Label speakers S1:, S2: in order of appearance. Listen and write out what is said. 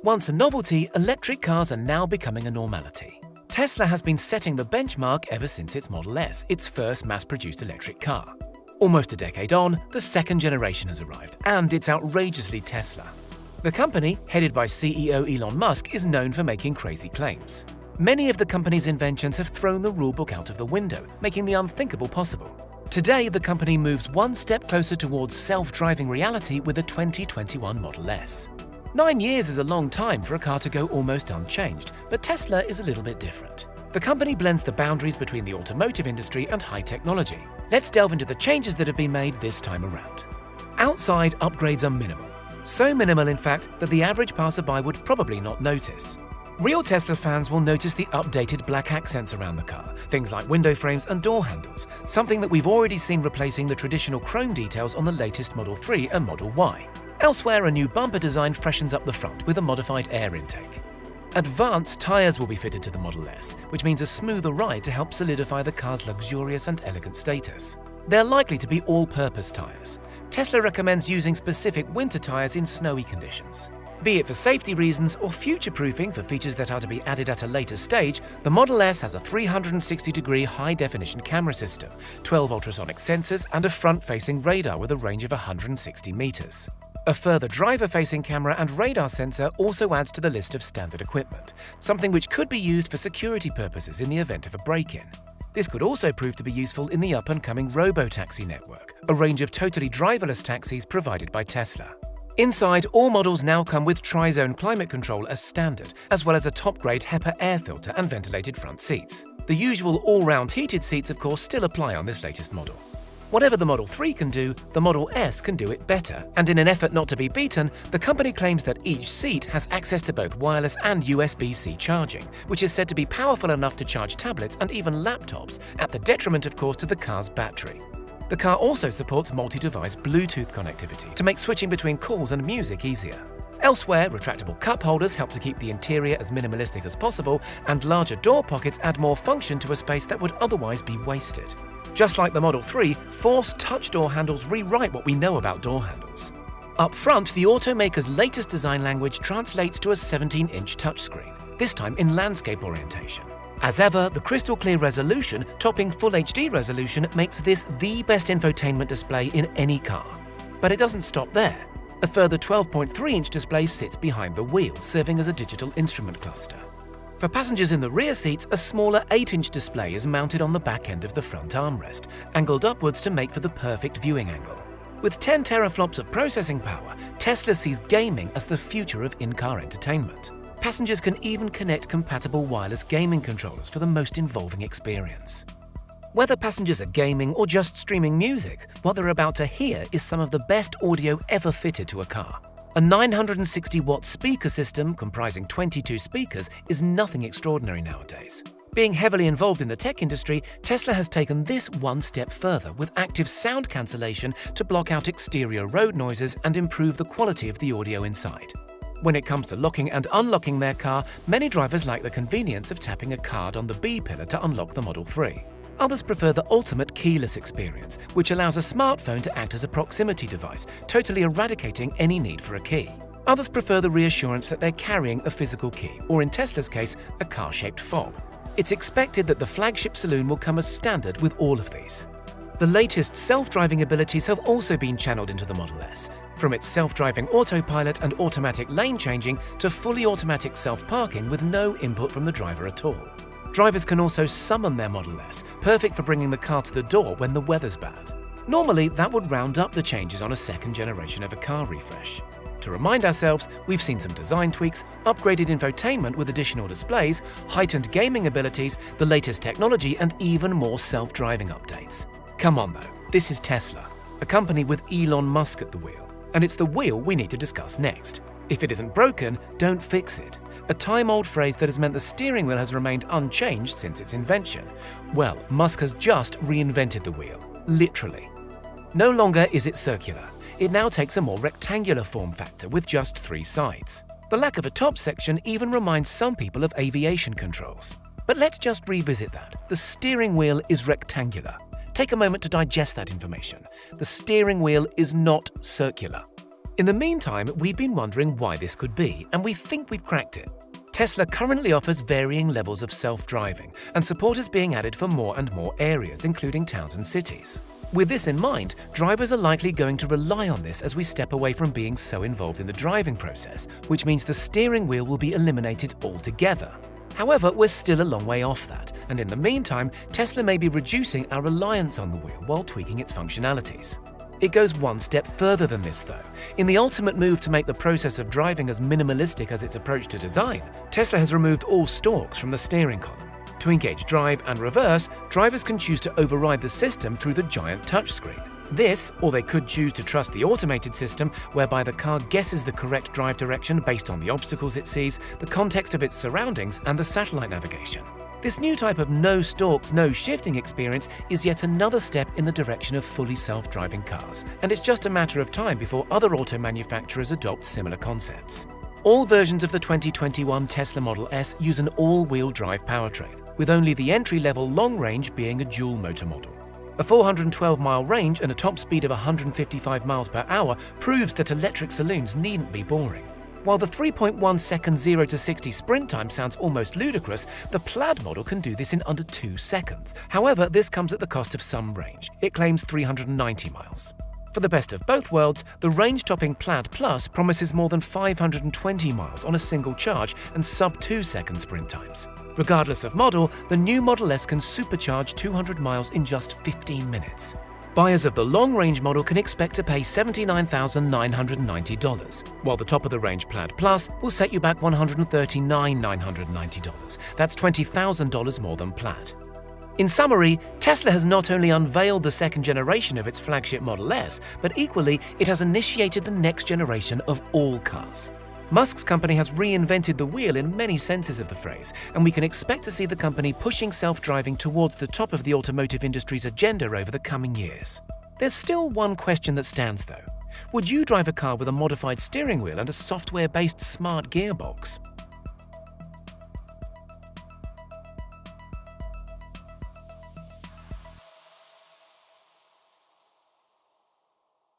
S1: Once a novelty, electric cars are now becoming a normality. Tesla has been setting the benchmark ever since its Model S, its first mass-produced electric car. Almost a decade on, the second generation has arrived, and it's outrageously Tesla. The company, headed by CEO Elon Musk, is known for making crazy claims. Many of the company's inventions have thrown the rulebook out of the window, making the unthinkable possible. Today, the company moves one step closer towards self-driving reality with the 2021 Model S. 9 years is a long time for a car to go almost unchanged, but Tesla is a little bit different. The company blends the boundaries between the automotive industry and high technology. Let's delve into the changes that have been made this time around. Outside, upgrades are minimal. So minimal, in fact, that the average passerby would probably not notice. Real Tesla fans will notice the updated black accents around the car, things like window frames and door handles, something that we've already seen replacing the traditional chrome details on the latest Model 3 and Model Y. Elsewhere, a new bumper design freshens up the front with a modified air intake. Advanced tyres will be fitted to the Model S, which means a smoother ride to help solidify the car's luxurious and elegant status. They're likely to be all-purpose tyres. Tesla recommends using specific winter tyres in snowy conditions. Be it for safety reasons or future-proofing for features that are to be added at a later stage, the Model S has a 360-degree high-definition camera system, 12 ultrasonic sensors, and a front-facing radar with a range of 160 meters. A further driver-facing camera and radar sensor also adds to the list of standard equipment, something which could be used for security purposes in the event of a break-in. This could also prove to be useful in the up-and-coming robo-taxi network, a range of totally driverless taxis provided by Tesla. Inside, all models now come with tri-zone climate control as standard, as well as a top-grade HEPA air filter and ventilated front seats. The usual all-round heated seats, of course, still apply on this latest model. Whatever the Model 3 can do, the Model S can do it better, and in an effort not to be beaten, the company claims that each seat has access to both wireless and USB-C charging, which is said to be powerful enough to charge tablets and even laptops, at the detriment, of course, to the car's battery. The car also supports multi-device Bluetooth connectivity to make switching between calls and music easier. Elsewhere, retractable cup holders help to keep the interior as minimalistic as possible, and larger door pockets add more function to a space that would otherwise be wasted. Just like the Model 3, forced touch door handles rewrite what we know about door handles. Up front, the automaker's latest design language translates to a 17-inch touchscreen, this time in landscape orientation. As ever, the crystal-clear resolution, topping Full HD resolution, makes this the best infotainment display in any car. But it doesn't stop there. A further 12.3-inch display sits behind the wheel, serving as a digital instrument cluster. For passengers in the rear seats, a smaller 8-inch display is mounted on the back end of the front armrest, angled upwards to make for the perfect viewing angle. With 10 teraflops of processing power, Tesla sees gaming as the future of in-car entertainment. Passengers can even connect compatible wireless gaming controllers for the most involving experience. Whether passengers are gaming or just streaming music, what they're about to hear is some of the best audio ever fitted to a car. A 960-watt speaker system comprising 22 speakers is nothing extraordinary nowadays. Being heavily involved in the tech industry, Tesla has taken this one step further with active sound cancellation to block out exterior road noises and improve the quality of the audio inside. When it comes to locking and unlocking their car, many drivers like the convenience of tapping a card on the B pillar to unlock the Model 3. Others prefer the ultimate keyless experience, which allows a smartphone to act as a proximity device, totally eradicating any need for a key. Others prefer the reassurance that they're carrying a physical key, or in Tesla's case, a car-shaped fob. It's expected that the flagship saloon will come as standard with all of these. The latest self-driving abilities have also been channeled into the Model S, from its self-driving autopilot and automatic lane changing to fully automatic self-parking with no input from the driver at all. Drivers can also summon their Model S, perfect for bringing the car to the door when the weather's bad. Normally, that would round up the changes on a second generation of a car refresh. To remind ourselves, we've seen some design tweaks, upgraded infotainment with additional displays, heightened gaming abilities, the latest technology, and even more self-driving updates. Come on though, this is Tesla, a company with Elon Musk at the wheel, and it's the wheel we need to discuss next. If it isn't broken, don't fix it. A time-old phrase that has meant the steering wheel has remained unchanged since its invention. Well, Musk has just reinvented the wheel, literally. No longer is it circular. It now takes a more rectangular form factor with just 3 sides. The lack of a top section even reminds some people of aviation controls. But let's just revisit that. The steering wheel is rectangular. Take a moment to digest that information. The steering wheel is not circular. In the meantime, we've been wondering why this could be, and we think we've cracked it. Tesla currently offers varying levels of self-driving, and support is being added for more and more areas, including towns and cities. With this in mind, drivers are likely going to rely on this as we step away from being so involved in the driving process, which means the steering wheel will be eliminated altogether. However, we're still a long way off that, and in the meantime, Tesla may be reducing our reliance on the wheel while tweaking its functionalities. It goes one step further than this, though. In the ultimate move to make the process of driving as minimalistic as its approach to design, Tesla has removed all stalks from the steering column. To engage drive and reverse, drivers can choose to override the system through the giant touchscreen. This, or they could choose to trust the automated system, whereby the car guesses the correct drive direction based on the obstacles it sees, the context of its surroundings, and the satellite navigation. This new type of no stalks, no shifting experience is yet another step in the direction of fully self-driving cars, and it's just a matter of time before other auto manufacturers adopt similar concepts. All versions of the 2021 Tesla Model S use an all-wheel drive powertrain, with only the entry-level long range being a dual-motor model. A 412-mile range and a top speed of 155 miles per hour proves that electric saloons needn't be boring. While the 3.1 second 0 to 60 sprint time sounds almost ludicrous, the Plaid model can do this in under 2 seconds. However, this comes at the cost of some range. It claims 390 miles. For the best of both worlds, the range-topping Plaid Plus promises more than 520 miles on a single charge and sub-2 second sprint times. Regardless of model, the new Model S can supercharge 200 miles in just 15 minutes. Buyers of the long-range model can expect to pay $79,990, while the top-of-the-range Plaid Plus will set you back $139,990. That's $20,000 more than Plaid. In summary, Tesla has not only unveiled the second generation of its flagship Model S, but equally, it has initiated the next generation of all cars. Musk's company has reinvented the wheel in many senses of the phrase, and we can expect to see the company pushing self-driving towards the top of the automotive industry's agenda over the coming years. There's still one question that stands, though. Would you drive a car with a modified steering wheel and a software-based smart gearbox?